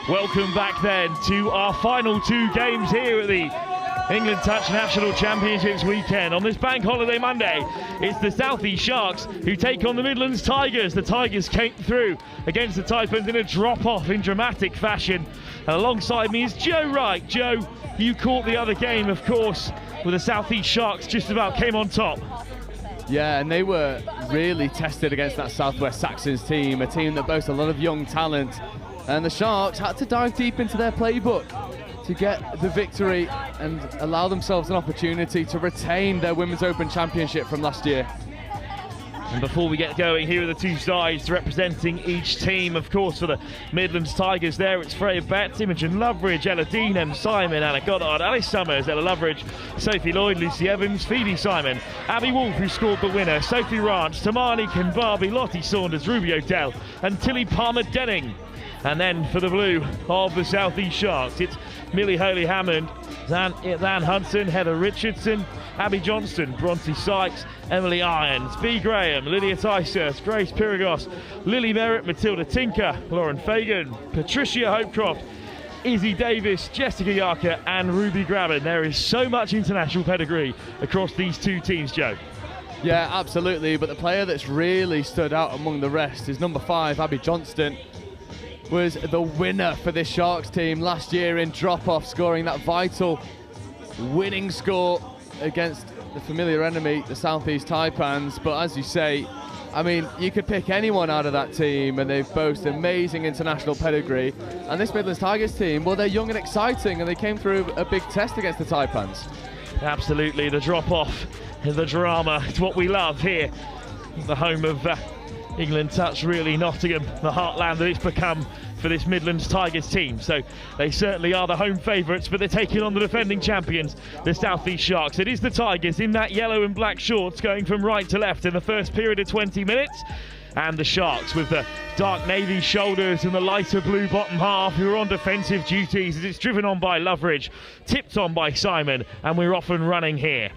Welcome back then to our final two games here at the England Touch National Championships weekend. On this Bank Holiday Monday, it's the South East Sharks who take on the Midlands Tigers. The Tigers came through against the Taipans in a drop-off in dramatic fashion. And alongside me is Joe Wright. Joe, you caught the other game, of course, where the South East Sharks just about came on top. Yeah, and they were really tested against that Southwest Saxons team, a team that boasts a lot of young talent. And the Sharks had to dive deep into their playbook to get the victory and allow themselves an opportunity to retain their Women's Open Championship from last year. And before we get going, here are the two sides representing each team. Of course, for the Midlands Tigers there, it's Freya Betts, Imogen Loveridge, Ella Dean, M. Simon, Anna Goddard, Alice Summers, Ella Loveridge, Sophie Lloyd, Lucy Evans, Phoebe Simon, Abby Wolf, who scored the winner, Sophie Ranch, Tamani Kinbarby, Lottie Saunders, Ruby O'Dell, and Tilly Palmer-Denning. And then for the blue of the South East Sharks, it's Millie Holy-Hammond, Zan Hudson, Heather Richardson, Abby Johnston, Bronte Sykes, Emily Irons, B. Graham, Lydia Tysers, Grace Piragos, Lily Merritt, Matilda Tinker, Lauren Fagan, Patricia Hopecroft, Izzy Davis, Jessica Yarker and Ruby Graben. There is so much international pedigree across these two teams, Joe. Yeah, absolutely, but the player that's really stood out among the rest is number 5, Abby Johnston. Was the winner for this Sharks team last year in drop-off, scoring that vital winning score against the familiar enemy, the South East Taipans. But as you say, I mean, you could pick anyone out of that team and they've boasted amazing international pedigree. And this Midlands Tigers team, well, they're young and exciting and they came through a big test against the Taipans. Absolutely, the drop-off, the drama, it's what we love here, the home of England Touch, really, Nottingham, the heartland that it's become for this Midlands Tigers team. So they certainly are the home favourites, but they're taking on the defending champions, the South East Sharks. It is the Tigers in that yellow and black shorts going from right to left in the first period of 20 minutes. And the Sharks with the dark navy shoulders and the lighter blue bottom half, who are on defensive duties as it's driven on by Loveridge, tipped on by Simon, and we're off and running here.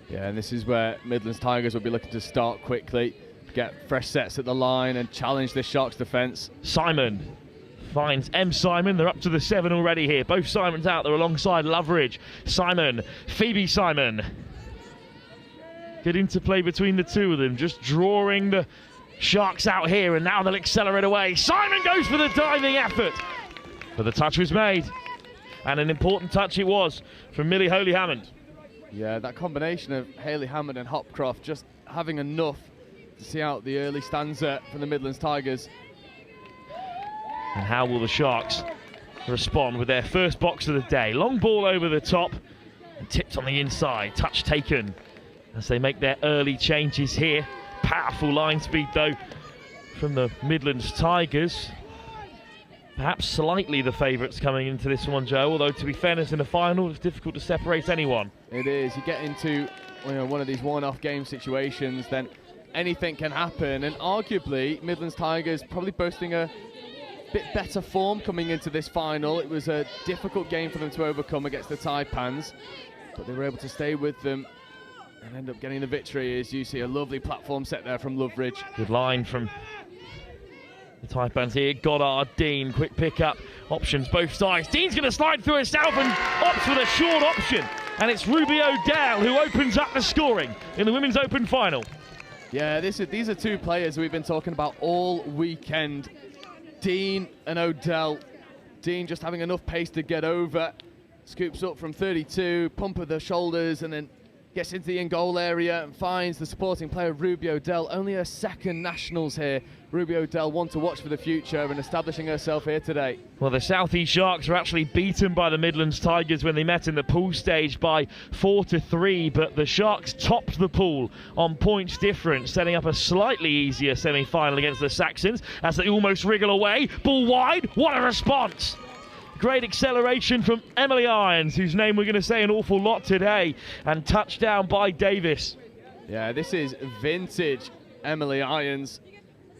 Yeah, and this is where Midlands Tigers will be looking to start quickly, get fresh sets at the line and challenge this Sharks defence. Simon finds M. Simon. They're up to the 7 already here. Both Simons out there alongside Loveridge. Simon, Phoebe Simon. Good interplay between the two of them, just drawing the Sharks out here, and now they'll accelerate away. Simon goes for the diving effort, but the touch was made, and an important touch it was from Millie Holy-Hammond. Yeah, that combination of Haley-Hammond and Hopcroft just having enough to see out the early stanza from the Midlands Tigers. And how will the Sharks respond with their first box of the day? Long ball over the top and tipped on the inside. Touch taken as they make their early changes here. Powerful line speed though from the Midlands Tigers. Perhaps slightly the favourites coming into this one, Joe, although to be fairness, in the final it's difficult to separate anyone. It is. You get into one of these one-off game situations, then anything can happen, and arguably Midlands Tigers probably boasting a bit better form coming into this final. It was a difficult game for them to overcome against the Taipans, but they were able to stay with them and end up getting the victory. As you see, a lovely platform set there from Loveridge. Good line from the Taipans here. Goddard, Dean, quick pick up, options both sides. Dean's going to slide through herself and opts for the short option, and it's Ruby O'Dell who opens up the scoring in the Women's Open final. Yeah, these are two players we've been talking about all weekend. Dean and O'Dell. Dean just having enough pace to get over. Scoops up from 32, pump of the shoulders, and then gets into the in-goal area and finds the supporting player Ruby O'Dell. Only her second nationals here. Ruby O'Dell, one to watch for the future and establishing herself here today. Well, the South East Sharks were actually beaten by the Midlands Tigers when they met in the pool stage by 4-3, but the Sharks topped the pool on points difference, setting up a slightly easier semi-final against the Saxons as they almost wriggle away. Ball wide, what a response! Great acceleration from Emily Irons, whose name we're going to say an awful lot today, and touchdown by Davis. Yeah, this is vintage Emily Irons,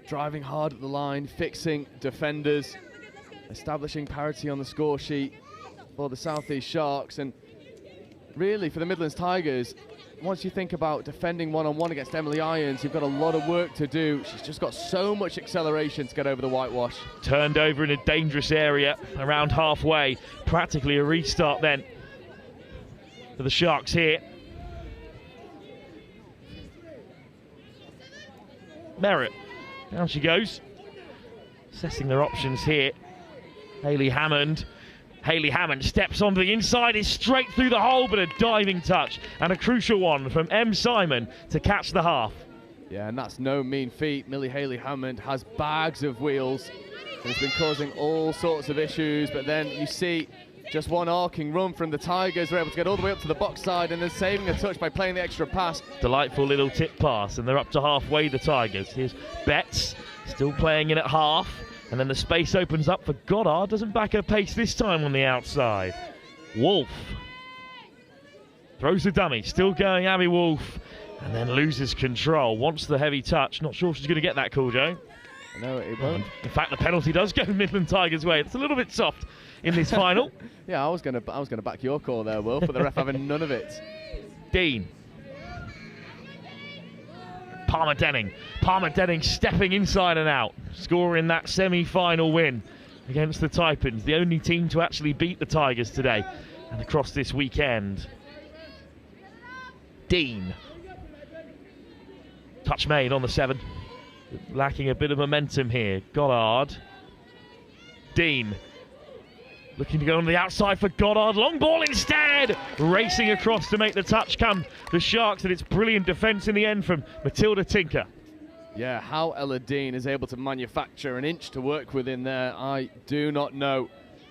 driving hard at the line, fixing defenders, establishing parity on the score sheet for the South East Sharks, and really, for the Midlands Tigers, once you think about defending one-on-one against Emily Irons, you've got a lot of work to do. She's just got so much acceleration to get over the whitewash. Turned over in a dangerous area around halfway. Practically a restart then for the Sharks here. Merritt, down she goes. Assessing their options here. Hayley Hammond steps onto the inside, is straight through the hole, but a diving touch and a crucial one from M. Simon to catch the half. Yeah, and that's no mean feat. Millie Hayley Hammond has bags of wheels and has been causing all sorts of issues, but then you see just one arcing run from the Tigers. They're able to get all the way up to the box side and then saving a touch by playing the extra pass. Delightful little tip pass, and they're up to halfway, the Tigers. Here's Betts, still playing in at half. And then the space opens up for Goddard. Doesn't back her pace this time on the outside. Wolf throws the dummy. Still going, Abby Wolf. And then loses control. Wants the heavy touch. Not sure if she's going to get that call, Joe. No, it won't. In fact, the penalty does go Midland Tigers' way. It's a little bit soft in this final. Yeah, I was going to back your call there, Will, but the ref having none of it. Dean. Palmer Denning stepping inside and out, scoring that semi-final win against the Taipans, the only team to actually beat the Tigers today and across this weekend. Dean. Touch made on the 7. Lacking a bit of momentum here. Goddard. Dean. Looking to go on the outside for Goddard. Long ball instead. Racing across to make the touch come. The Sharks, and it's brilliant defence in the end from Matilda Tinker. Yeah, how Ella Dean is able to manufacture an inch to work with in there, I do not know.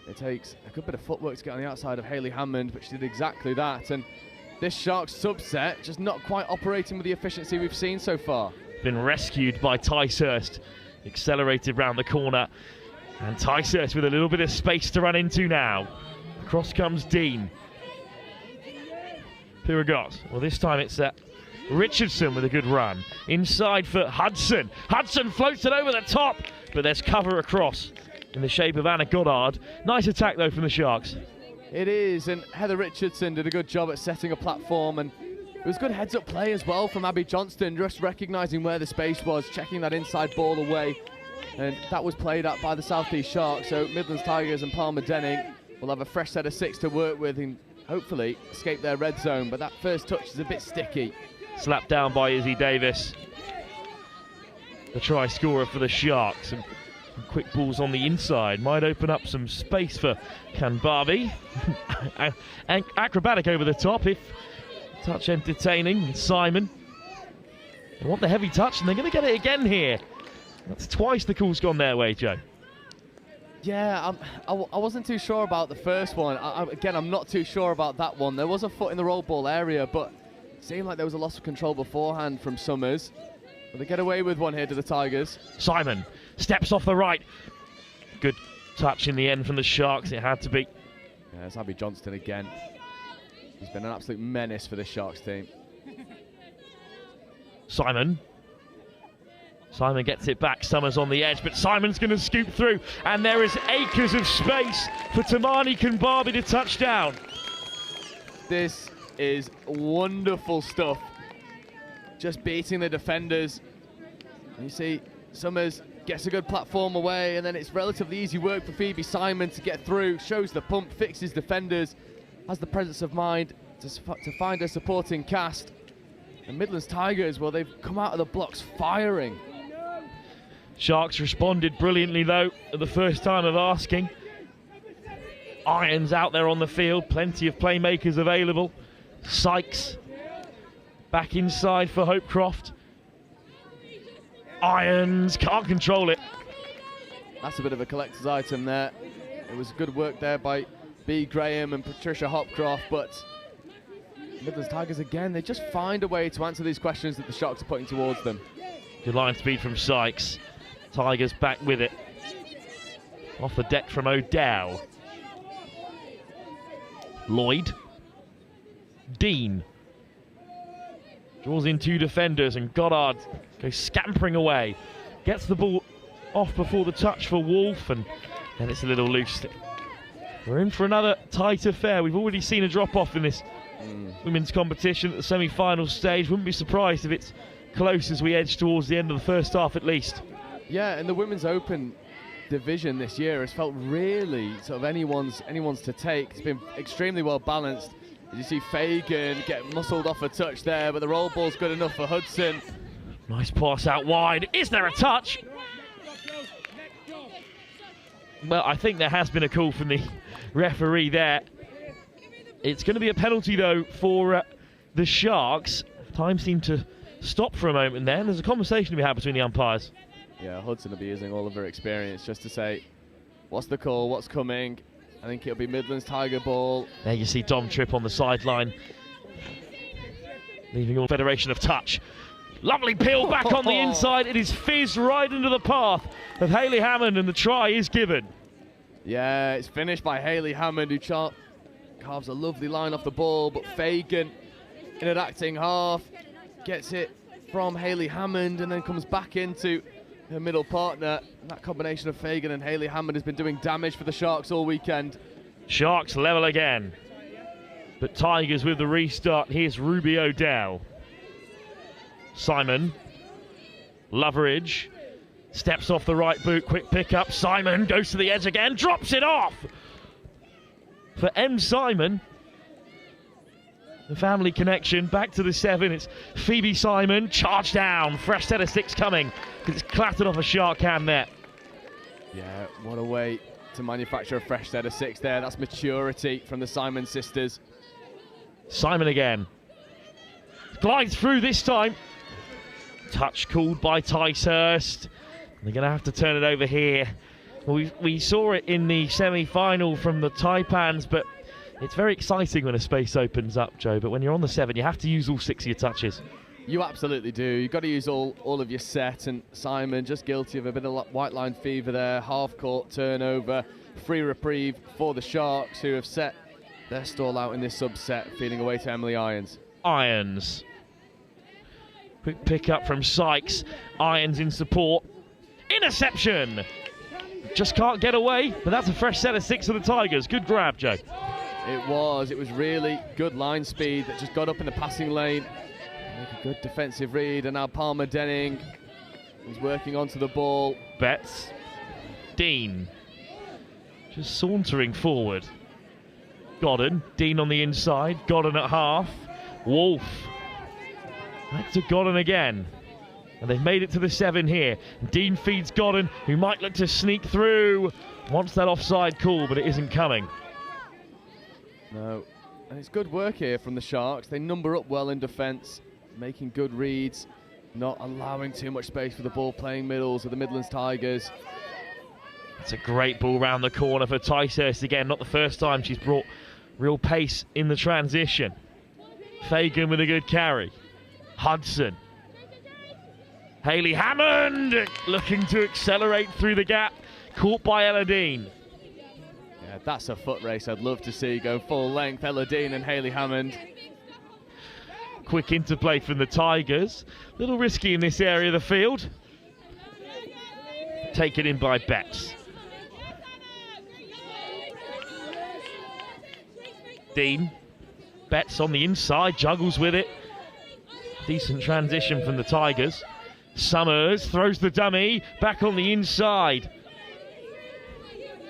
It takes a good bit of footwork to get on the outside of Hayley Hammond, but she did exactly that. And this Sharks subset just not quite operating with the efficiency we've seen so far. Been rescued by Ticehurst. Accelerated round the corner. And Ticehurst with a little bit of space to run into now. Across comes Dean. Piragot. Well, this time it's Richardson with a good run. Inside for Hudson. Hudson floats it over the top, but there's cover across in the shape of Anna Goddard. Nice attack, though, from the Sharks. It is, and Heather Richardson did a good job at setting a platform, and it was good heads-up play as well from Abby Johnston, just recognising where the space was, checking that inside ball away. And that was played at by the South East Sharks, so Midlands Tigers and Palmer Denning will have a fresh set of 6 to work with and hopefully escape their red zone, but that first touch is a bit sticky. Slapped down by Izzy Davis, the try scorer for the Sharks. And some quick balls on the inside might open up some space for Kanbabi. And acrobatic over the top if touch entertaining. Simon, they want the heavy touch and they're going to get it again here. That's twice the call's gone their way, Joe. Yeah, I wasn't too sure about the first one. Again, I'm not too sure about that one. There was a foot in the roll ball area, but it seemed like there was a loss of control beforehand from Summers. But they get away with one here to the Tigers. Simon steps off the right. Good touch in the end from the Sharks. It had to be. Yeah, it's Abby Johnston again. He's been an absolute menace for this Sharks team. Simon gets it back, Summers on the edge, but Simon's going to scoop through, and there is acres of space for Tamani Kanbabi to touch down. This is wonderful stuff. Just beating the defenders. And you see Summers gets a good platform away, and then it's relatively easy work for Phoebe Simon to get through, shows the pump, fixes defenders, has the presence of mind to find a supporting cast. And Midlands Tigers, well, they've come out of the blocks firing. Sharks responded brilliantly, though, at the first time of asking. Irons out there on the field, plenty of playmakers available. Sykes back inside for Hopecroft. Irons can't control it. That's a bit of a collector's item there. It was good work there by B. Graham and Patricia Hopcroft, but Midlands Tigers again, they just find a way to answer these questions that the Sharks are putting towards them. Good line speed from Sykes. Tigers back with it. Off the deck from O'Dowd. Lloyd. Dean. Draws in 2 defenders, and Goddard goes scampering away. Gets the ball off before the touch for Wolf, and then it's a little loose. We're in for another tight affair. We've already seen a drop-off in this women's competition at the semi-final stage. Wouldn't be surprised if it's close as we edge towards the end of the first half at least. Yeah, and the Women's Open division this year has felt really sort of anyone's to take. It's been extremely well balanced. As you see Fagan get muscled off a touch there, but the roll ball's good enough for Hudson. Nice pass out wide. Is there a touch? Well, I think there has been a call from the referee there. It's going to be a penalty, though, for the Sharks. Time seemed to stop for a moment there, and there's a conversation to be had between the umpires. Yeah, Hudson will be using all of her experience just to say, what's the call, what's coming? I think it'll be Midlands Tiger ball. There you see Dom Tripp on the sideline, leaving all Federation of touch. Lovely peel back on the inside. It is fizzed right into the path of Hayley Hammond, and the try is given. Yeah, it's finished by Hayley Hammond, who carves a lovely line off the ball, but Fagan, in an acting half, gets it from Hayley Hammond and then comes back into her middle partner. And that combination of Fagan and Hayley Hammond has been doing damage for the Sharks all weekend. Sharks level again, but Tigers with the restart. Here's Ruby O'Dell. Simon, Loveridge, steps off the right boot, quick pick up. Simon goes to the edge again, drops it off. For M. Simon, the family connection, back to the 7. It's Phoebe Simon, charge down, fresh set of 6 coming. It's clattered off a Shark hand net. Yeah, what a way to manufacture a fresh set of 6 there. That's maturity from the Simon sisters. Simon again. Glides through this time. Touch called by Ticehurst. They're going to have to turn it over here. We saw it in the semi-final from the Taipans, but it's very exciting when a space opens up, Joe. But when you're on the 7, you have to use all 6 of your touches. You absolutely do. You've got to use all of your set, and Simon just guilty of a bit of white line fever there. Half-court turnover, free reprieve for the Sharks, who have set their stall out in this subset, feeding away to Emily Irons. Irons. Quick pick up from Sykes. Irons in support. Interception! Just can't get away, but that's a fresh set of 6 for the Tigers. Good grab, Joe. It was really good line speed that just got up in the passing lane. Make a good defensive read, and now Palmer Denning is working onto the ball. Betts. Dean. Just sauntering forward. Godden. Dean on the inside. Godden at half. Wolf. Back to Godden again. And they've made it to the 7 here. Dean feeds Godden, who might look to sneak through. Wants that offside call, but it isn't coming. No. And it's good work here from the Sharks. They number up well in defence, making good reads, not allowing too much space for the ball playing middles of the Midlands Tigers. It's a great ball round the corner for Ticehurst again. Not the first time she's brought real pace in the transition. Fagan with a good carry. Hudson. Hayley Hammond looking to accelerate through the gap. Caught by Ella Dean. Yeah, that's a foot race I'd love to see go full length. Ella Dean and Hayley Hammond. Quick interplay from the Tigers. A little risky in this area of the field. Taken in by Betts. Dean. Betts on the inside, juggles with it. Decent transition from the Tigers. Summers throws the dummy back on the inside.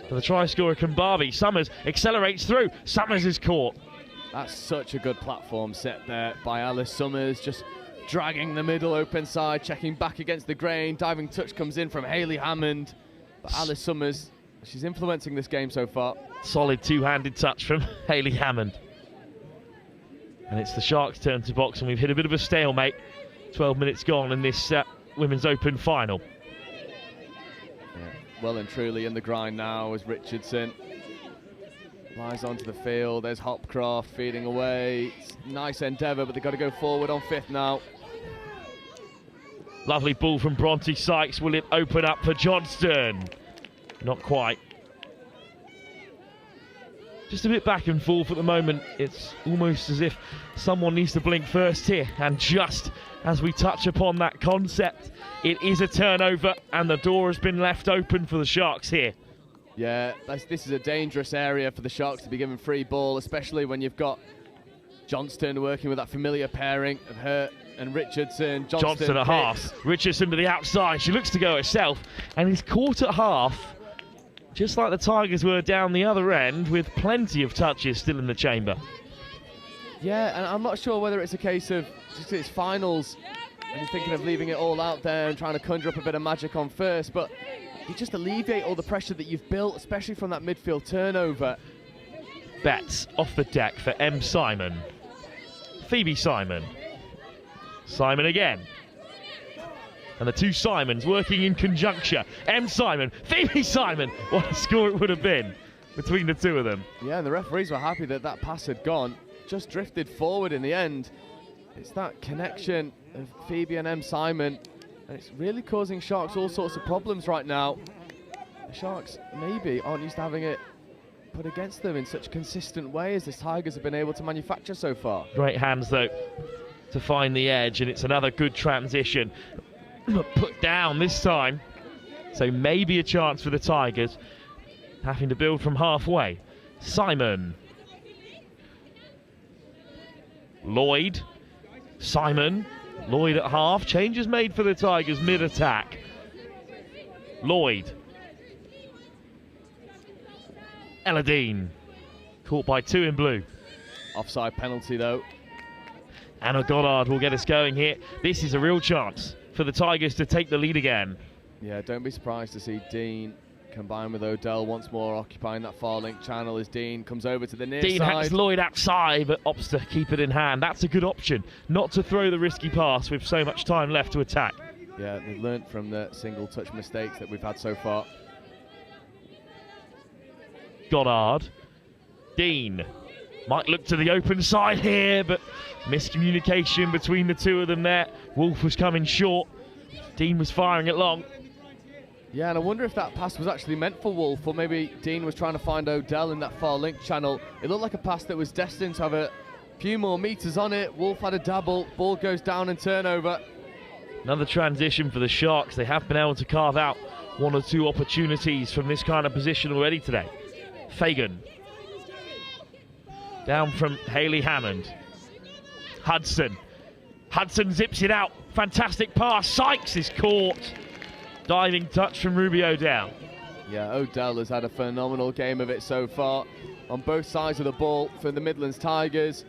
For the try scorer Kambavi. Summers accelerates through. Summers is caught. That's such a good platform set there by Alice Summers, just dragging the middle open side, checking back against the grain. Diving touch comes in from Hayley Hammond. But Alice Summers, she's influencing this game so far. Solid two-handed touch from Hayley Hammond. And it's the Sharks' turn to box, and we've hit a bit of a stalemate. 12 minutes gone in this Women's Open final. Yeah, well and truly in the grind now as Richardson lies onto the field. There's Hopcroft feeding away. It's nice endeavour, but they've got to go forward on 5th now. Lovely ball from Bronte Sykes. Will it open up for Johnston? Not quite. Just a bit back and forth at the moment. It's almost as if someone needs to blink first here. And just as we touch upon that concept, it is a turnover and the door has been left open for the Sharks here. Yeah, this is a dangerous area for the Sharks to be given free ball, especially when you've got Johnston working with that familiar pairing of her and Richardson. Johnston at half. Richardson to the outside. She looks to go herself and is caught at half, just like the Tigers were down the other end, with plenty of touches still in the chamber. Yeah, and I'm not sure whether it's a case of just it's finals and you're thinking of leaving it all out there and trying to conjure up a bit of magic on first, but you just alleviate all the pressure that you've built, especially from that midfield turnover. Betts off the deck for M. Simon. Phoebe Simon. Simon again. And the two Simons working in conjunction. M. Simon, Phoebe Simon. What a score it would have been between the two of them. Yeah, and the referees were happy that that pass had gone. Just drifted forward in the end. It's that connection of Phoebe and M. Simon, and it's really causing Sharks all sorts of problems right now. The Sharks maybe aren't used to having it put against them in such a consistent way as the Tigers have been able to manufacture so far. Great hands though to find the edge, and it's another good transition. Put down this time, so maybe a chance for the Tigers, having to build from halfway. Simon. Lloyd. Simon. Lloyd at half. Changes made for the Tigers mid-attack. Lloyd. Eladine. Caught by two in blue. Offside penalty though. Anna Goddard will get us going here. This is a real chance for the Tigers to take the lead again. Yeah, don't be surprised to see Dean combined with Odell once more occupying that far link channel as Dean comes over to the near Dean side. has Lloyd outside, but opts to keep it in hand. That's a good option, not to throw the risky pass with so much time left to attack. Yeah, they've learnt from the single touch mistakes that we've had so far. Goddard. Dean might look to the open side here, but miscommunication between the two of them there. Wolf was coming short. Dean was firing it long. Yeah, and I wonder if that pass was actually meant for Wolf, or maybe Dean was trying to find Odell in that far link channel. It looked like a pass that was destined to have a few more meters on it. Wolf had a dabble, ball goes down and turnover. Another transition for the Sharks. They have been able to carve out one or two opportunities from this kind of position already today. Fagan. Down from Hayley Hammond. Hudson. Hudson zips it out. Fantastic pass. Sykes is caught. Diving touch from Ruby Odell. Yeah, Odell has had a phenomenal game of it so far on both sides of the ball for the Midlands Tigers.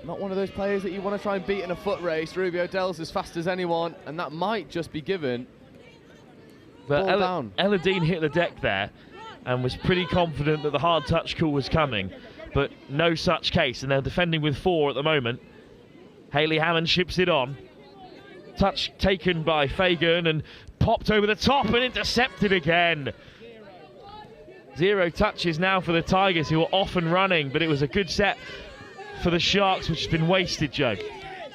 Not one of those players that you want to try and beat in a foot race. Ruby Odell's as fast as anyone, and that might just be given. But Ball down. Eladine hit the deck there and was pretty confident that the hard touch call was coming, but no such case, and they're defending with 4 at the moment. Hayley Hammond ships it on. Touch taken by Fagan and popped over the top and intercepted again. 0 touches now for the Tigers, who are off and running, but it was a good set for the Sharks, which has been wasted, Joe.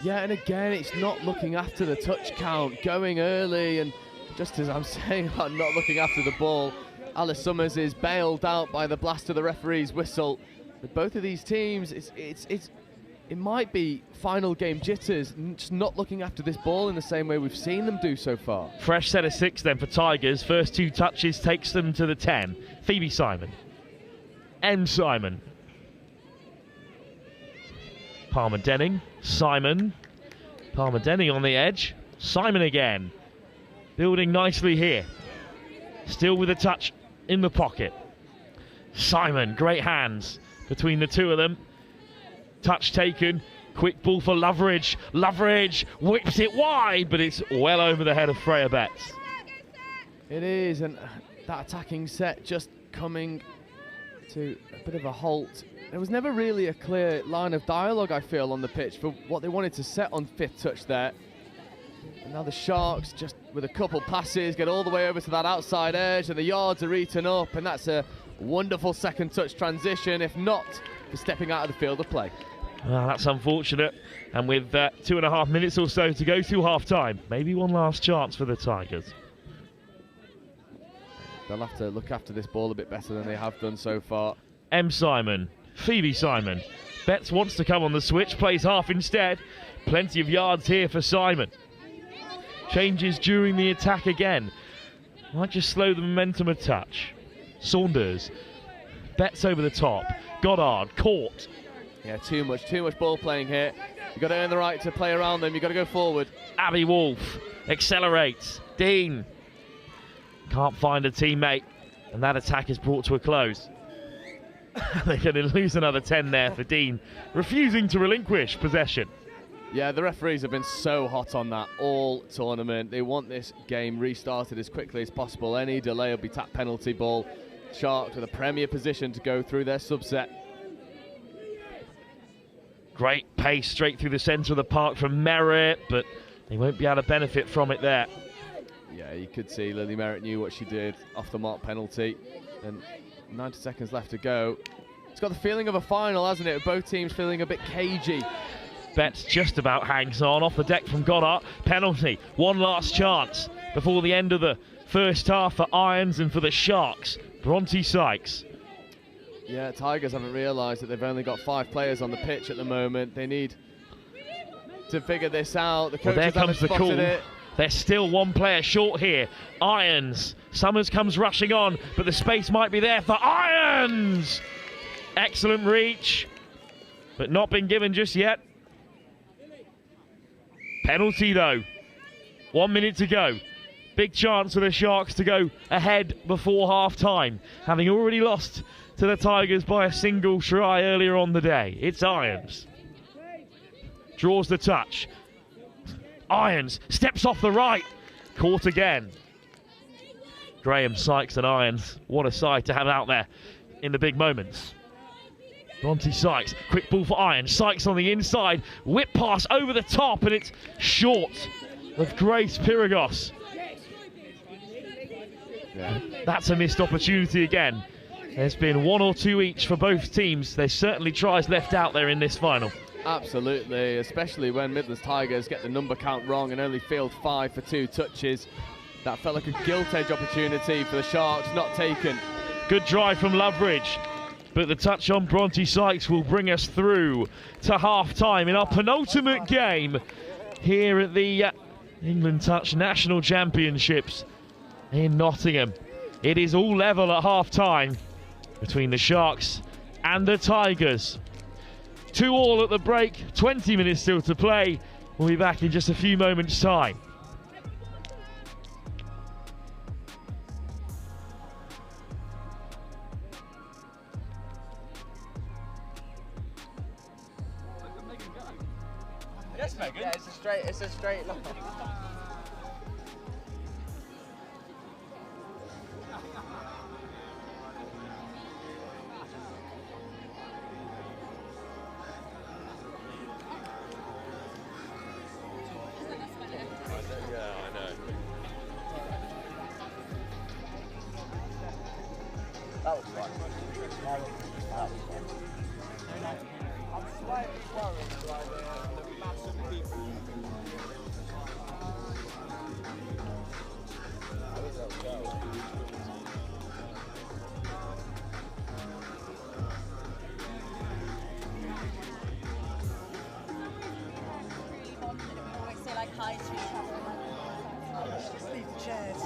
Yeah, and again, it's not looking after the touch count, going early, and just as I'm saying about not looking after the ball, Alice Summers is bailed out by the blast of the referee's whistle. With both of these teams, it might be final game jitters, just not looking after this ball in the same way we've seen them do so far. Fresh set of 6 then for Tigers. First 2 touches takes them to the 10. Phoebe Simon. M. Simon. Palmer Denning. Simon. Palmer Denning on the edge. Simon again. Building nicely here. Still with a touch in the pocket. Simon, great hands between the two of them. Touch taken, quick ball for Loveridge. Loveridge whips it wide, but it's well over the head of Freya Betts. It is, and that attacking set just coming to a bit of a halt. There was never really a clear line of dialogue, I feel, on the pitch for what they wanted to set on 5th touch there. And now the Sharks, just with a couple passes, get all the way over to that outside edge, and the yards are eaten up, and that's a wonderful second touch transition, if not for stepping out of the field of play. Well, that's unfortunate, and with 2.5 minutes or so to go through half-time, maybe one last chance for the Tigers. They'll have to look after this ball a bit better than they have done so far. M. Simon, Phoebe Simon. Betts wants to come on the switch, plays half instead. Plenty of yards here for Simon. Changes during the attack again. Might just slow the momentum a touch. Saunders. Betts over the top. Goddard caught. Yeah, too much ball playing here. You've got to earn the right to play around them. You've got to go forward. Abby Wolf accelerates. Dean can't find a teammate, and that attack is brought to a close. They're going to lose another 10 there for Dean, refusing to relinquish possession. Yeah, the referees have been so hot on that all tournament. They want this game restarted as quickly as possible. Any delay will be tap penalty ball. Sharks with a premier position to go through their subset. Great pace straight through the centre of the park from Merritt, but they won't be able to benefit from it there. Yeah, you could see Lily Merritt knew what she did off the mark penalty. And 90 seconds left to go. It's got the feeling of a final, hasn't it? Both teams feeling a bit cagey. Betts just about hangs on off the deck from Goddard. Penalty, one last chance before the end of the first half for Irons and for the Sharks. Bronte Sykes. Yeah, Tigers haven't realised that they've only got 5 players on the pitch at the moment. They need to figure this out. The coaches there comes the call. It. They're still one player short here. Irons. Summers comes rushing on, but the space might be there for Irons. Excellent reach, but not been given just yet. Penalty though. 1 minute to go. Big chance for the Sharks to go ahead before half-time, having already lost to the Tigers by a single try earlier on the day. It's Irons. Draws the touch. Irons steps off the right. Caught again. Graham, Sykes and Irons. What a sight to have out there in the big moments. Bronte Sykes, quick ball for Irons. Sykes on the inside. Whip pass over the top, and it's short of Grace Pyragos. Yeah. That's a missed opportunity again. There's been 1 or 2 each for both teams. There's certainly tries left out there in this final. Absolutely, especially when Midlands Tigers get the number count wrong and only field 5 for 2 touches. That felt like a gilt edge opportunity for the Sharks, not taken. Good drive from Loveridge, but the touch on Bronte Sykes will bring us through to half-time in our penultimate game here at the England Touch National Championships in Nottingham. It is all level at half-time between the Sharks and the Tigers. 2-2 at the break, 20 minutes still to play. We'll be back in just a few moments' time. Yes, Megan. Yeah, it's a straight line. That was fun. I'm slightly worried by the mass of people. Always say like hi to each other. Just leave the chairs.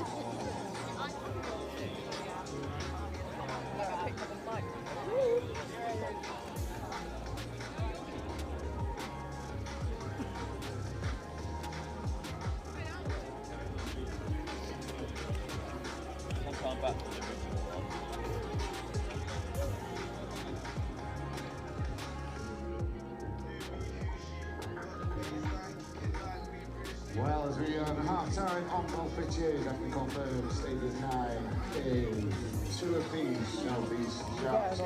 I picked up a mic. Well, as we are on half-time on both pitches, I can confirm Stadium 9 is 2 apiece. Southeast Sharks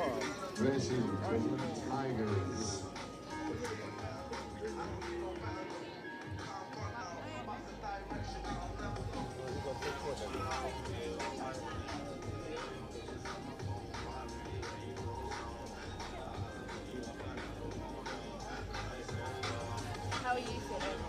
versus Midlands Tigers. How are you feeling?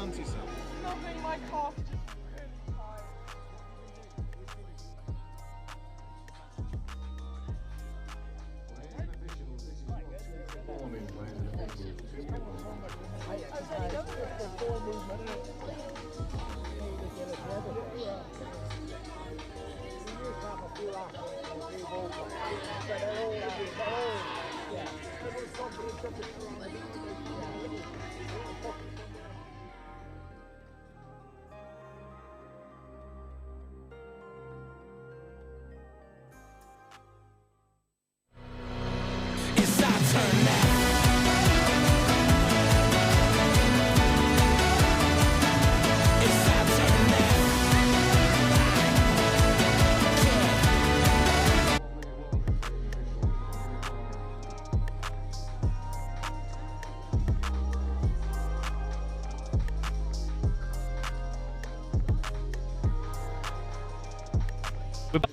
Nothing, my calf just really tired.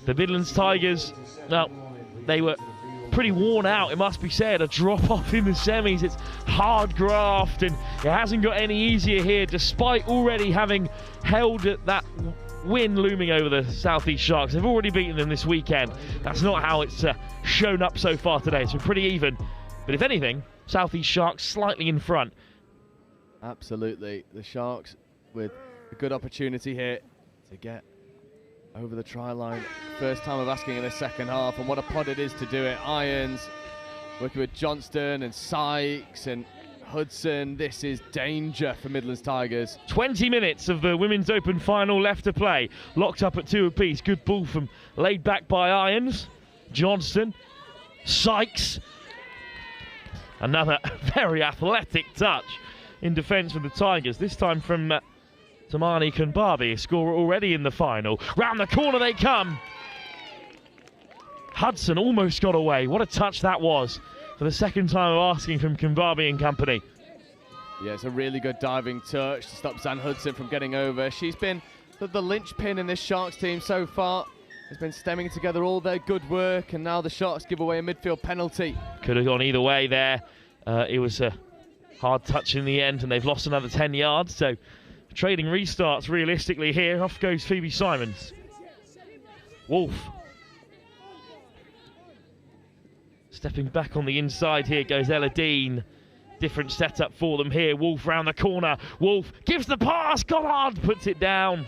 The Midlands Tigers, now, they were pretty worn out, it must be said. A drop off in the semis. It's hard graft and it hasn't got any easier here, despite already having held that win looming over the South East Sharks. They've already beaten them this weekend. That's not how it's shown up so far today. It's been pretty even, but if anything, South East Sharks slightly in front. Absolutely, the Sharks with a good opportunity here to get over the try line. First time of asking in the second half, and what a pod it is to do it. Irons working with Johnston and Sykes and Hudson. This is danger for Midlands Tigers. 20 minutes of the Women's Open final left to play. Locked up at 2 apiece. Good ball from laid back by Irons, Johnston, Sykes. Another very athletic touch in defence for the Tigers. This time from Tamani Kanbabi, a scorer already in the final. Round the corner they come. Hudson almost got away. What a touch that was for the second time of asking from Kanbabi and company. Yeah, it's a really good diving touch to stop Zan Hudson from getting over. She's been the linchpin in this Sharks team so far. Has been stemming together all their good work, and now the Sharks give away a midfield penalty. Could have gone either way there. It was a hard touch in the end, and they've lost another 10 yards, so trading restarts realistically here. Off goes Phoebe Simons. Wolf. Stepping back on the inside here goes Ella Dean. Different setup for them here. Wolf round the corner. Wolf gives the pass. Goddard puts it down.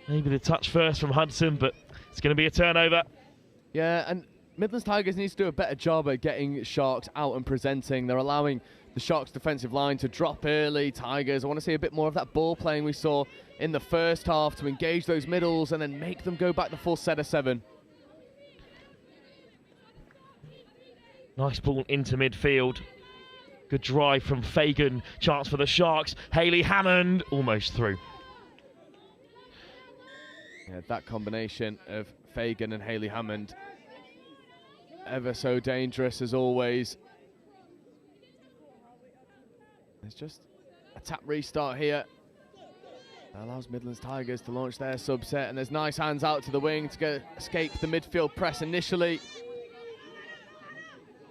Maybe the touch first from Hudson, but it's going to be a turnover. Yeah, and Midlands Tigers needs to do a better job at getting Sharks out and presenting. They're allowing the Sharks defensive line to drop early. Tigers, I want to see a bit more of that ball playing we saw in the first half to engage those middles and then make them go back the full set of 7. Nice ball into midfield. Good drive from Fagan. Chance for the Sharks. Hayley Hammond almost through. Yeah, that combination of Fagan and Hayley Hammond, ever so dangerous as always. There's just a tap restart here. That allows Midlands Tigers to launch their subset, and there's nice hands out to the wing to escape the midfield press initially.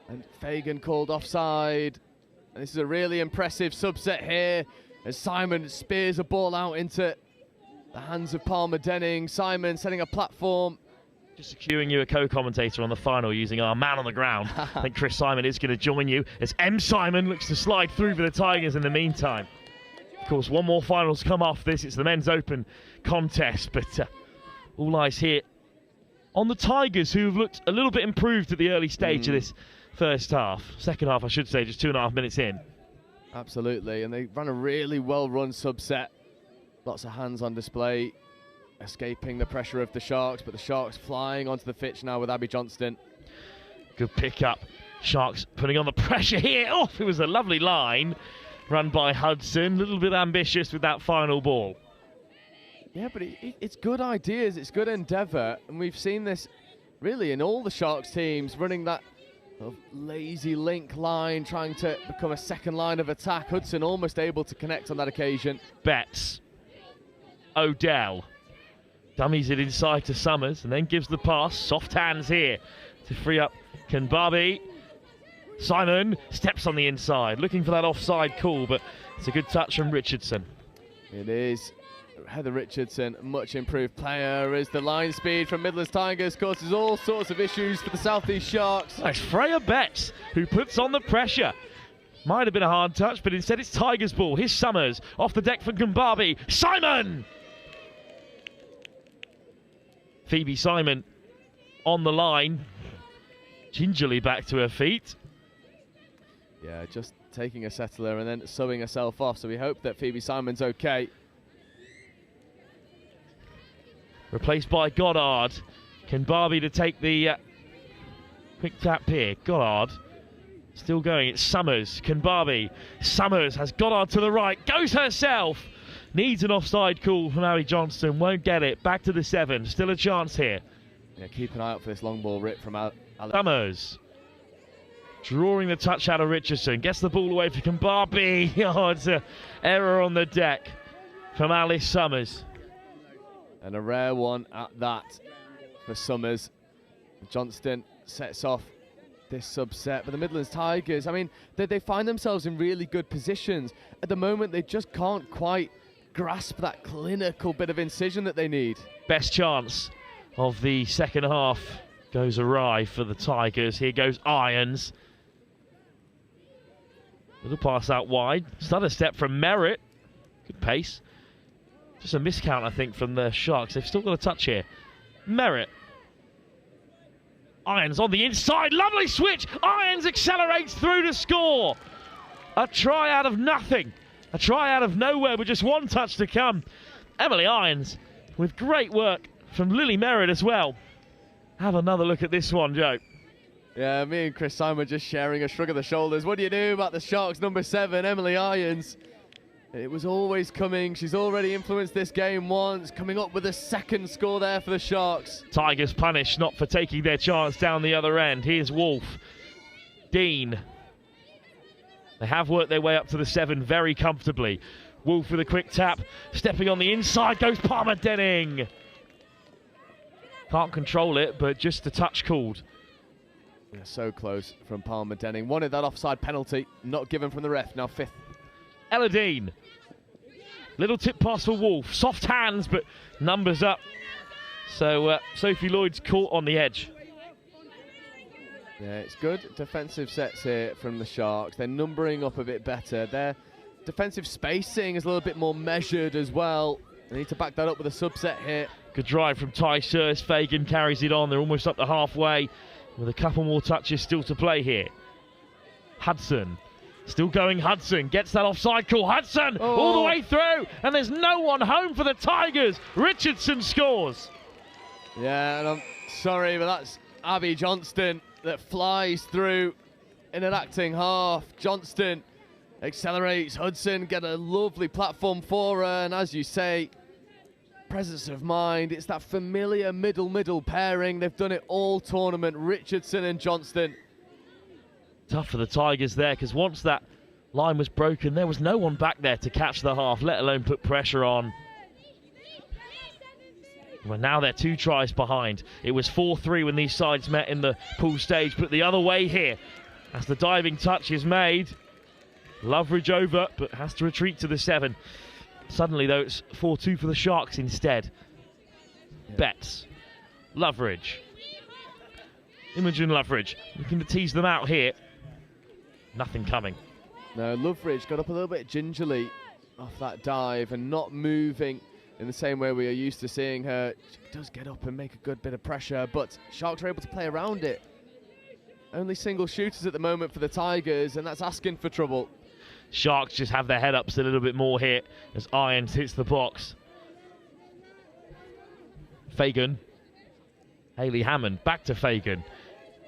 And Fagan called offside. And this is a really impressive subset here as Simon spears a ball out into the hands of Palmer Denning. Simon setting a platform. Just securing you a co-commentator on the final using our man on the ground. I think Chris Simon is going to join you as M. Simon looks to slide through for the Tigers in the meantime. Of course, one more finals come off this. It's the Men's Open contest, but all eyes here on the Tigers, who've looked a little bit improved at the early stage of this first half. Second half, I should say, just 2.5 minutes in. Absolutely, and they ran a really well-run subset. Lots of hands on display, escaping the pressure of the Sharks, but the Sharks flying onto the pitch now with Abby Johnston. Good pick-up. Sharks putting on the pressure here. Oh, it was a lovely line run by Hudson. A little bit ambitious with that final ball. Yeah, but it's good ideas, it's good endeavour, and we've seen this really in all the Sharks teams, running that lazy link line, trying to become a second line of attack. Hudson almost able to connect on that occasion. Betts. Odell. Dummies it inside to Summers and then gives the pass. Soft hands here to free up Kanbabi. Simon steps on the inside, looking for that offside call, but it's a good touch from Richardson. It is Heather Richardson, much improved player, as the line speed from Midlands Tigers causes all sorts of issues for the South East Sharks. That's Freya Betts who puts on the pressure. Might have been a hard touch, but instead it's Tigers ball. Here's Summers, off the deck from Kumbabi. Simon! Phoebe Simon on the line, gingerly back to her feet. Yeah, just taking a settler and then subbing herself off, so we hope that Phoebe Simon's okay. Replaced by Goddard. Kumbabi to take the quick tap here. Goddard still going. It's Summers. Kumbabi. Summers has Goddard to the right. Goes herself. Needs an offside call from Abby Johnston. Won't get it. Back to the 7. Still a chance here. Yeah, keep an eye out for this long ball rip from Summers. Drawing the touch out of Richardson. Gets the ball away for Kumbabi. Oh, it's an error on the deck from Alice Summers. And a rare one at that for Summers. Johnston sets off this subset, but the Midlands Tigers, I mean, they find themselves in really good positions. At the moment, they just can't quite grasp that clinical bit of incision that they need. Best chance of the second half goes awry for the Tigers. Here goes Irons. Little pass out wide. Stutter step from Merritt. Good pace. Just a miscount, I think, from the Sharks. They've still got a touch here. Merritt. Irons on the inside. Lovely switch. Irons accelerates through to score. A try out of nothing. A try out of nowhere with just one touch to come. Emily Irons with great work from Lily Merritt as well. Have another look at this one, Joe. Yeah, me and Chris Simon just sharing a shrug of the shoulders. What do you do about the Sharks' number 7, Emily Irons? It was always coming. She's already influenced this game once, coming up with a second score there for the Sharks. Tigers punished not for taking their chance down the other end. Here's Wolf. Dean. They have worked their way up to the 7 very comfortably. Wolf with a quick tap. Stepping on the inside goes Palmer Denning. Can't control it, but just a touch called. Yeah, so close from Palmer Denning. Wanted that offside penalty, not given from the ref. Now 5th. Ella Dean. Little tip pass for Wolf. Soft hands, but numbers up. So Sophie Lloyd's caught on the edge. Yeah, it's good defensive sets here from the Sharks. They're numbering up a bit better. Their defensive spacing is a little bit more measured as well. They need to back that up with a subset here. Good drive from Ty Sears. Fagan carries it on. They're almost up to halfway with a couple more touches still to play here. Hudson. Still going Hudson. Gets that offside call. Hudson all the way through. And there's no one home for the Tigers. Richardson scores. Yeah, and I'm sorry, but that's Abby Johnston that flies through in an acting half. Johnston accelerates. Hudson get a lovely platform for her. And as you say, presence of mind. It's that familiar middle pairing. They've done it all tournament. Richardson and Johnston. Tough for the Tigers there, because once that line was broken, there was no one back there to catch the half, let alone put pressure on. Well, now they're 2 tries behind. It was 4-3 when these sides met in the pool stage, but the other way here as the diving touch is made. Loveridge over, but has to retreat to the 7. Suddenly, though, it's 4-2 for the Sharks instead. Yeah. Betts. Loveridge. Imogen Loveridge looking to tease them out here. Nothing coming. No, Loveridge got up a little bit gingerly off that dive and not moving in the same way we are used to seeing her. She does get up and make a good bit of pressure, but Sharks are able to play around it. Only single shooters at the moment for the Tigers, and that's asking for trouble. Sharks just have their head ups a little bit more here as Irons hits the box. Fagan. Hayley Hammond, back to Fagan.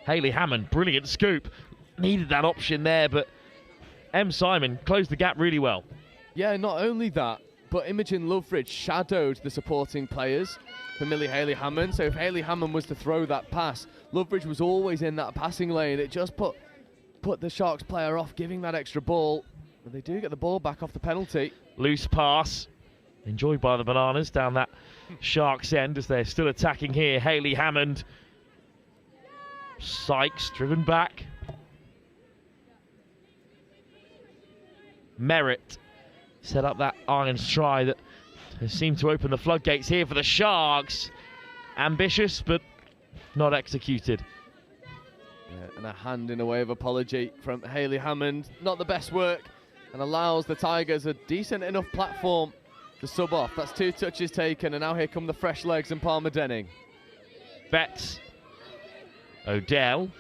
Hayley Hammond, brilliant scoop. Needed that option there, but M. Simon closed the gap really well. Yeah, not only that, but Imogen Loveridge shadowed the supporting players for Millie Hayley Hammond. So if Hayley Hammond was to throw that pass, Loveridge was always in that passing lane. It just put the Sharks player off giving that extra ball. But they do get the ball back off the penalty. Loose pass. Enjoyed by the Bananas down that Sharks end as they're still attacking here. Hayley Hammond. Sykes driven back. Merritt set up that Irons try that has seemed to open the floodgates here for the Sharks. Ambitious, but not executed. Yeah, and a hand in a way of apology from Hayley Hammond. Not the best work, and allows the Tigers a decent enough platform to sub off. That's 2 touches taken, and now here come the fresh legs and Palmer Denning. Betts. Odell.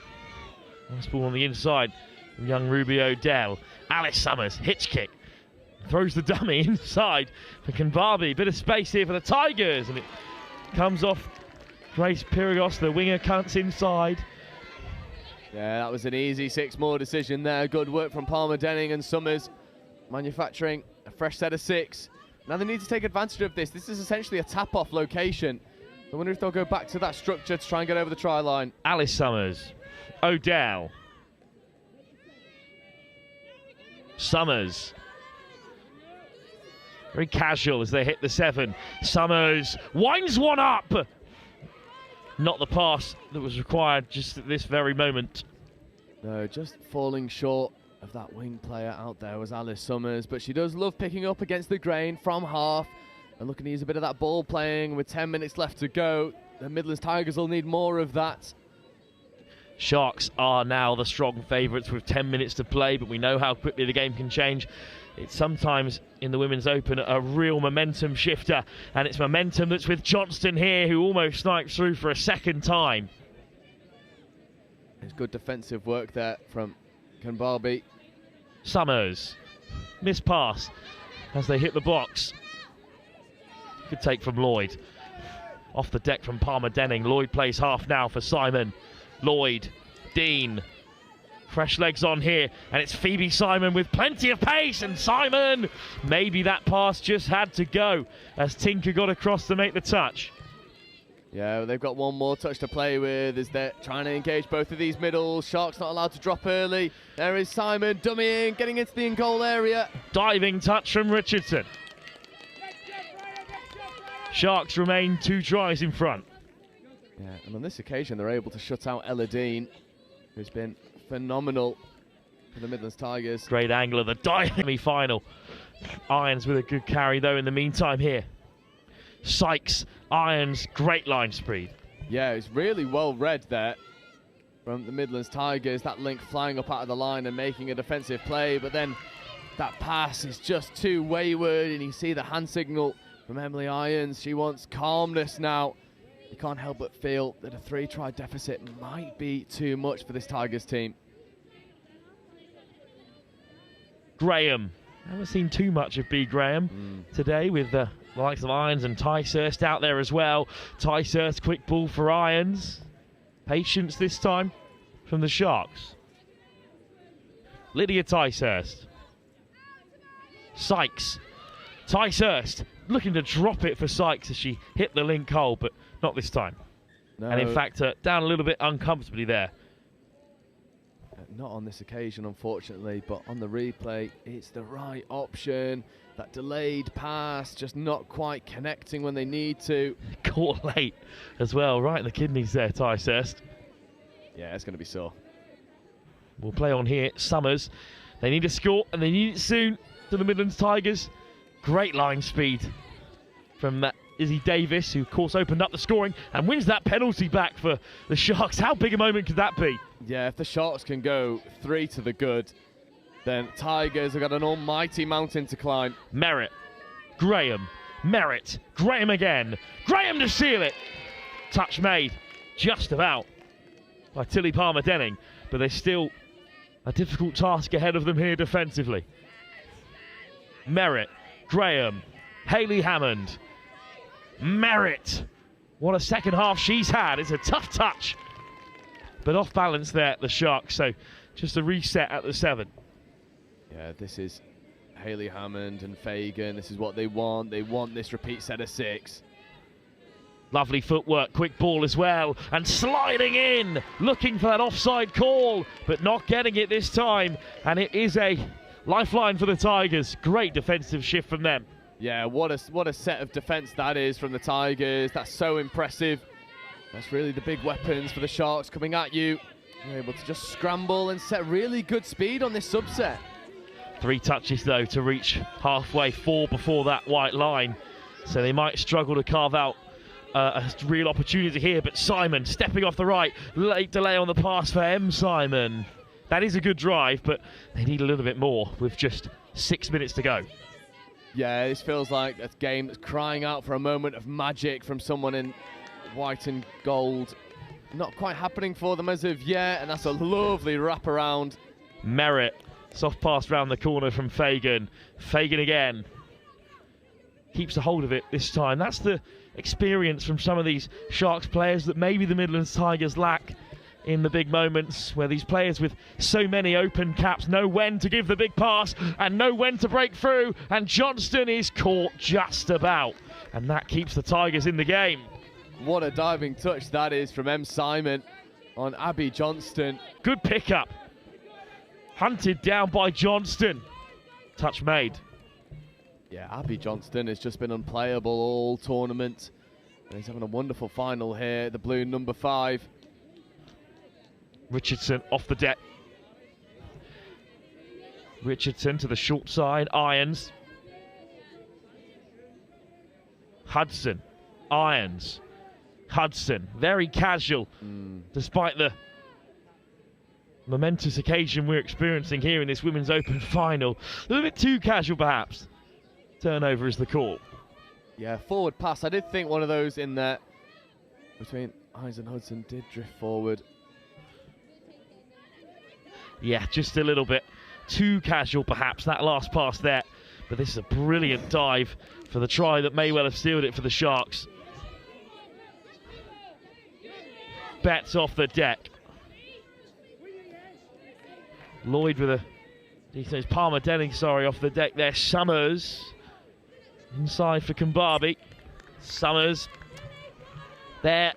Nice ball on the inside from young Ruby Odell. Alice Summers, hitch kick. Throws the dummy inside for Kanbabi. Bit of space here for the Tigers, and it comes off Grace Pyrgos. The winger cuts inside. Yeah, that was an easy 6 more decision there. Good work from Palmer Denning and Summers, manufacturing a fresh set of 6. Now they need to take advantage of this. This is essentially a tap-off location. I wonder if they'll go back to that structure to try and get over the try line. Alice Summers. Odell. Summers. Very casual as they hit the 7. Summers winds one up. Not the pass that was required just at this very moment. No, just falling short of that wing player out there was Alice Summers, but she does love picking up against the grain from half and looking to use a bit of that ball playing with 10 minutes left to go. The Midlands Tigers will need more of that. Sharks are now the strong favourites with 10 minutes to play, but we know how quickly the game can change. It's sometimes in the Women's Open a real momentum shifter, and it's momentum that's with Johnston here, who almost snipes through for a second time. There's good defensive work there from Kanbabi. Summers. Miss pass as they hit the box. Good take from Lloyd. Off the deck from Palmer Denning. Lloyd plays half now for Simon. Lloyd. Dean. Fresh legs on here, and it's Phoebe Simon with plenty of pace, and Simon, maybe that pass just had to go as Tinker got across to make the touch. Yeah, they've got one more touch to play with as they're trying to engage both of these middles. Sharks not allowed to drop early. There is Simon dummying, getting into the in-goal area. Diving touch from Richardson. Sharks remain 2 tries in front. Yeah, and on this occasion they're able to shut out Ella Dean, who's been phenomenal for the Midlands Tigers. Great angle of the diving final. Irons with a good carry though in the meantime here. Sykes, Irons, great line speed. Yeah, it's really well read there from the Midlands Tigers. That link flying up out of the line and making a defensive play, but then that pass is just too wayward, and you see the hand signal from Emily Irons. She wants calmness now. You can't help but feel that a 3-try deficit might be too much for this Tigers team. Graham. I haven't seen too much of B. Graham today with the likes of Irons and Ticehurst out there as well. Ticehurst, quick ball for Irons. Patience this time from the Sharks. Lydia Ticehurst. Sykes. Ticehurst looking to drop it for Sykes as she hit the link hole, but not this time. No. And in fact, down a little bit uncomfortably there. Not on this occasion, unfortunately, but on the replay, it's the right option. That delayed pass, just not quite connecting when they need to. Caught late as well, right in the kidneys there, Ticehurst. Yeah, it's going to be sore. We'll play on here. Summers. They need a score, and they need it soon to the Midlands Tigers. Great line speed from Izzy Davis, who of course opened up the scoring and wins that penalty back for the Sharks. How big a moment could that be? Yeah, if the Sharks can go 3 to the good, then Tigers have got an almighty mountain to climb. Merritt, Graham, Merritt, Graham again. Graham to seal it. Touch made, just about, by Tilly Palmer Denning, but there's still a difficult task ahead of them here defensively. Merritt, Graham, Hayley Hammond, Merritt. What a second half she's had. It's a tough touch, but off balance there, the Sharks. So just a reset at the 7. Yeah, this is Hayley Hammond and Fagan. This is what they want. They want this repeat set of 6. Lovely footwork, quick ball as well, and sliding in, looking for that offside call, but not getting it this time. And it is a lifeline for the Tigers. Great defensive shift from them. Yeah, what a set of defence that is from the Tigers. That's so impressive. That's really the big weapons for the Sharks coming at you. You're able to just scramble and set really good speed on this subset. 3 touches though to reach halfway, 4 before that white line. So they might struggle to carve out a real opportunity here. But Simon stepping off the right, late delay on the pass for M. Simon. That is a good drive, but they need a little bit more with just 6 minutes to go. Yeah, this feels like a game that's crying out for a moment of magic from someone in white and gold. Not quite happening for them as of yet, and that's a lovely wraparound. Merritt, soft pass round the corner from Fagan. Fagan again. Keeps a hold of it this time. That's the experience from some of these Sharks players that maybe the Midlands Tigers lack in the big moments, where these players with so many open caps know when to give the big pass and know when to break through, and Johnston is caught just about, and that keeps the Tigers in the game. What a diving touch that is from M. Simon on Abby Johnston. Good pickup. Hunted down by Johnston. Touch made. Yeah, Abby Johnston has just been unplayable all tournament, and he's having a wonderful final here, the blue number 5. Richardson off the deck. Richardson to the short side. Irons. Hudson. Irons. Hudson. Very casual, despite the momentous occasion we're experiencing here in this Women's Open final. A little bit too casual, perhaps. Turnover is the call. Yeah, forward pass. I did think one of those in there between Irons and Hudson did drift forward. Yeah, just a little bit too casual, perhaps, that last pass there. But this is a brilliant dive for the try that may well have sealed it for the Sharks. Betts off the deck. Lloyd with Palmer Denning, off the deck there. Summers inside for Kumbabi. Summers there.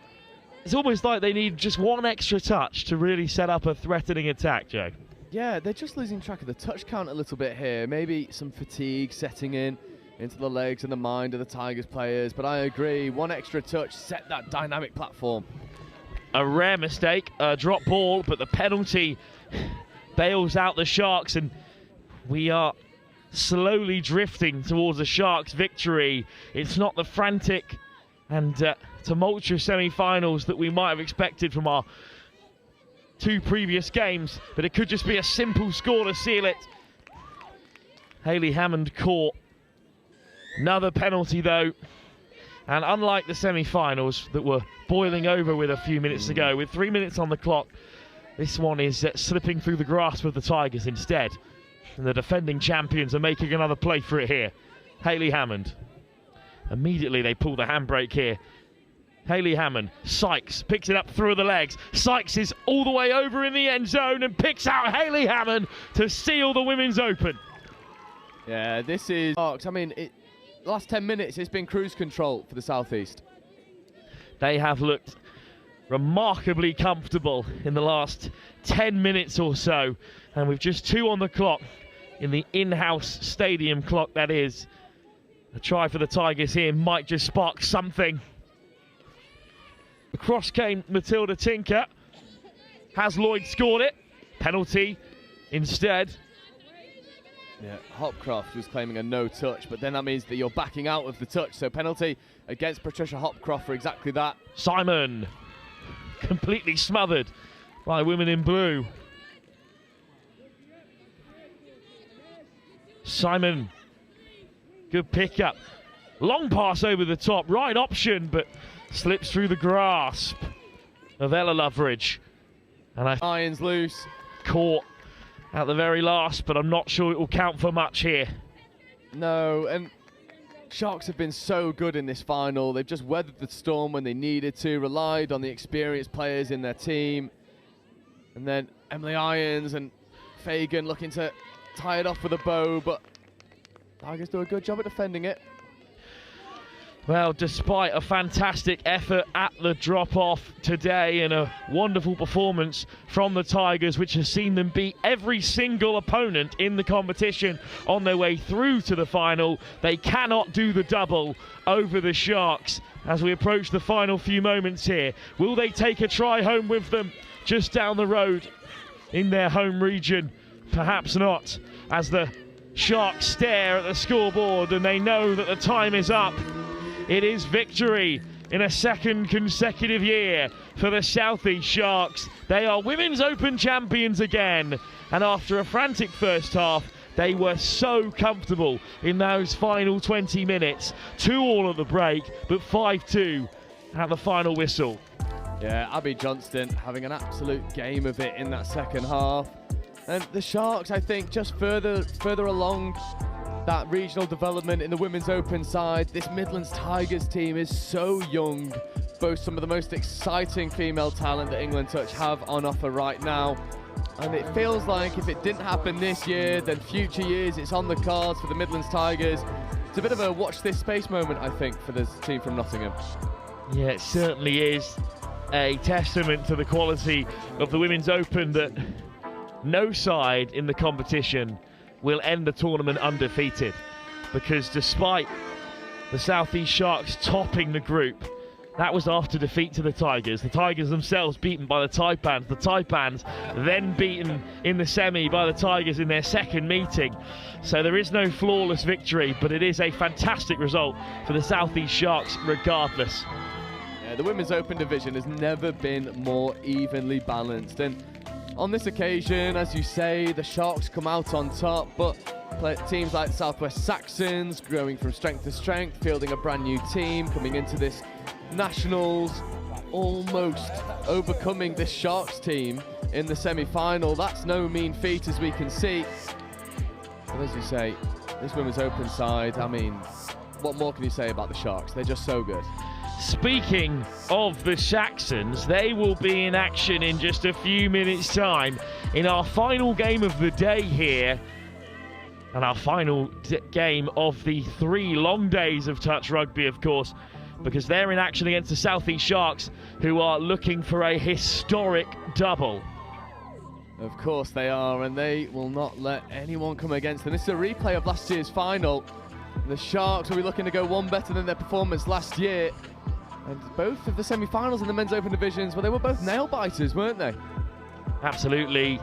It's almost like they need just one extra touch to really set up a threatening attack, Joe. Yeah, they're just losing track of the touch count a little bit here. Maybe some fatigue setting into the legs and the mind of the Tigers players. But I agree, one extra touch, set that dynamic platform. A rare mistake, a drop ball, but the penalty bails out the Sharks, and we are slowly drifting towards a Sharks victory. It's not the frantic and tumultuous semi-finals that we might have expected from our 2 previous games, but it could just be a simple score to seal it. Hayley Hammond caught. Another penalty though, and unlike the semi-finals that were boiling over with a few minutes to go, with 3 minutes on the clock, this one is slipping through the grasp of the Tigers instead, and the defending champions are making another play for it here. Hayley Hammond. Immediately they pull the handbrake here. Hayley Hammond. Sykes picks it up through the legs. Sykes is all the way over in the end zone and picks out Hayley Hammond to seal the Women's Open. Yeah, this is... I mean, last 10 minutes it's been cruise control for the South East. They have looked remarkably comfortable in the last 10 minutes or so, and with just 2 on the clock, in the in-house stadium clock that is, a try for the Tigers here might just spark something. Across came Matilda Tinker. Has Lloyd scored it? Penalty instead. Yeah, Hopcroft was claiming a no touch, but then that means that you're backing out of the touch, so penalty against Patricia Hopcroft for exactly that. Simon, completely smothered by women in blue. Simon, good pickup. Long pass over the top, right option, but slips through the grasp of Ella Loveridge. And Irons loose. Caught at the very last, but I'm not sure it will count for much here. No, and Sharks have been so good in this final. They've just weathered the storm when they needed to, relied on the experienced players in their team. And then Emily Irons and Fagan looking to tie it off with a bow, but Tigers do a good job at defending it. Well, despite a fantastic effort at the drop-off today and a wonderful performance from the Tigers, which has seen them beat every single opponent in the competition on their way through to the final, they cannot do the double over the Sharks as we approach the final few moments here. Will they take a try home with them just down the road in their home region? Perhaps not, as the Sharks stare at the scoreboard and they know that the time is up. It is victory in a second consecutive year for the South East Sharks. They are Women's Open champions again, and after a frantic first half, they were so comfortable in those final 20 minutes. 2-2 at the break, but 5-2 at the final whistle. Yeah, Abby Johnston having an absolute game of it in that second half. And the Sharks, I think, just further along that regional development in the Women's Open side. This Midlands Tigers team is so young, boasts some of the most exciting female talent that England Touch have on offer right now. And it feels like if it didn't happen this year, then future years it's on the cards for the Midlands Tigers. It's a bit of a watch this space moment, I think, for this team from Nottingham. Yeah, it certainly is a testament to the quality of the Women's Open that no side in the competition will end the tournament undefeated, because despite the South East Sharks topping the group, that was after defeat to the Tigers themselves beaten by the Taipans then beaten in the semi by the Tigers in their second meeting. So there is no flawless victory, but it is a fantastic result for the South East Sharks regardless. Yeah, the Women's Open division has never been more evenly balanced, and on this occasion, as you say, the Sharks come out on top, but teams like Southwest Saxons growing from strength to strength, fielding a brand new team, coming into this Nationals, almost overcoming this Sharks team in the semi-final. That's no mean feat, as we can see. But as you say, this Women's Open side, I mean, what more can you say about the Sharks? They're just so good. Speaking of the Saxons, they will be in action in just a few minutes' time in our final game of the day here, and our final game of the 3 long days of touch rugby, of course, because they're in action against the South East Sharks, who are looking for a historic double. Of course they are, and they will not let anyone come against them. This is a replay of last year's final. The Sharks will be looking to go one better than their performance last year. And both of the semi-finals in the Men's Open divisions, well, they were both nail-biters, weren't they? Absolutely.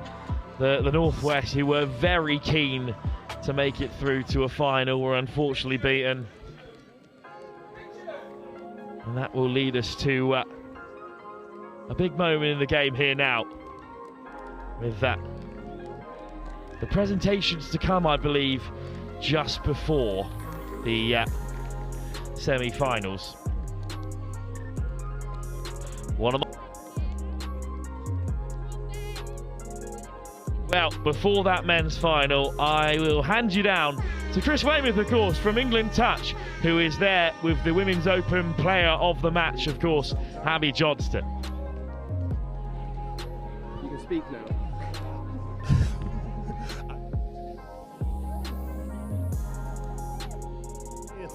The Northwest, who were very keen to make it through to a final, were unfortunately beaten. And that will lead us to a big moment in the game here now. With that, the presentations to come, I believe, just before the semi-finals. Well, before that men's final, I will hand you down to Chris Weymouth, of course, from England Touch, who is there with the Women's Open player of the match, of course, Abby Johnston. You can speak now.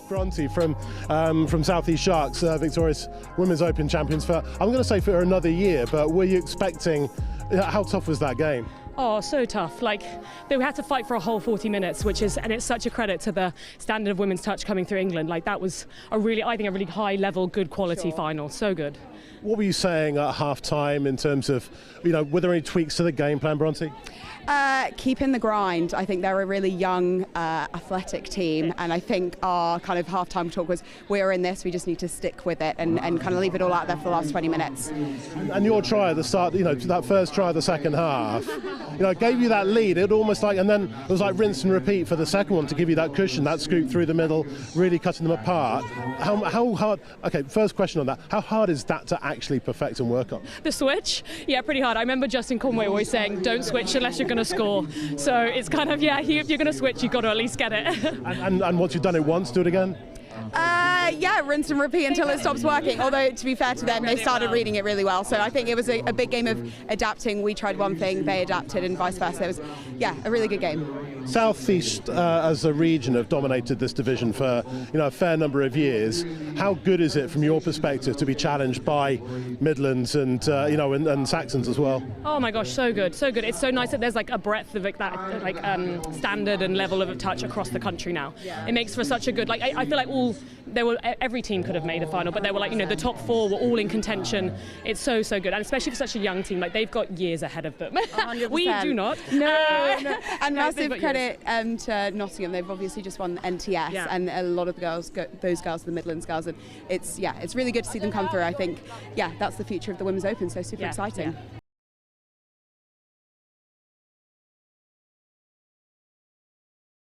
Bronte from South East Sharks, victorious Women's Open champions for, I'm going to say, for another year, but were you expecting, how tough was that game? Oh, so tough. Like, they had to fight for a whole 40 minutes, and it's such a credit to the standard of women's touch coming through England. Like, that was I think a really high level, good quality final. So good. What were you saying at half-time in terms of, were there any tweaks to the game plan, Bronte? Keep in the grind. I think they're a really young, athletic team, and I think our kind of half-time talk was, we're in this, we just need to stick with it and kind of leave it all out there for the last 20 minutes. And your try at the start, that first try of the second half, gave you that lead. It almost like, and then it was like rinse and repeat for the second one to give you that cushion, that scoop through the middle, really cutting them apart. How hard, okay, first question on that, how hard is that to actually perfect and work on? The switch? Yeah, pretty hard. I remember Justin Conway always saying, don't switch unless you're going to score. So it's kind of, if you're going to switch, you've got to at least get it. and once you've done it once, do it again? Rinse and repeat until it stops working. Although, to be fair to them, they started reading it really well. So I think it was a big game of adapting. We tried one thing, they adapted, and vice versa. It was, a really good game. South East, as a region, have dominated this division for a fair number of years. How good is it, from your perspective, to be challenged by Midlands and and Saxons as well? Oh my gosh, so good, so good. It's so nice that there's like a breadth of that standard and level of touch across the country now. Yeah. It makes for such a good, I feel like every team could have made a final, but they were the top 4 were all in contention. It's so good, and especially for such a young team, they've got years ahead of them. 100%. We do not. No. And massive credit credit to Nottingham. They've obviously just won NTS, and a lot of the girls, those girls, are the Midlands girls, and it's really good to see them come through. I think, that's the future of the Women's Open. So super exciting.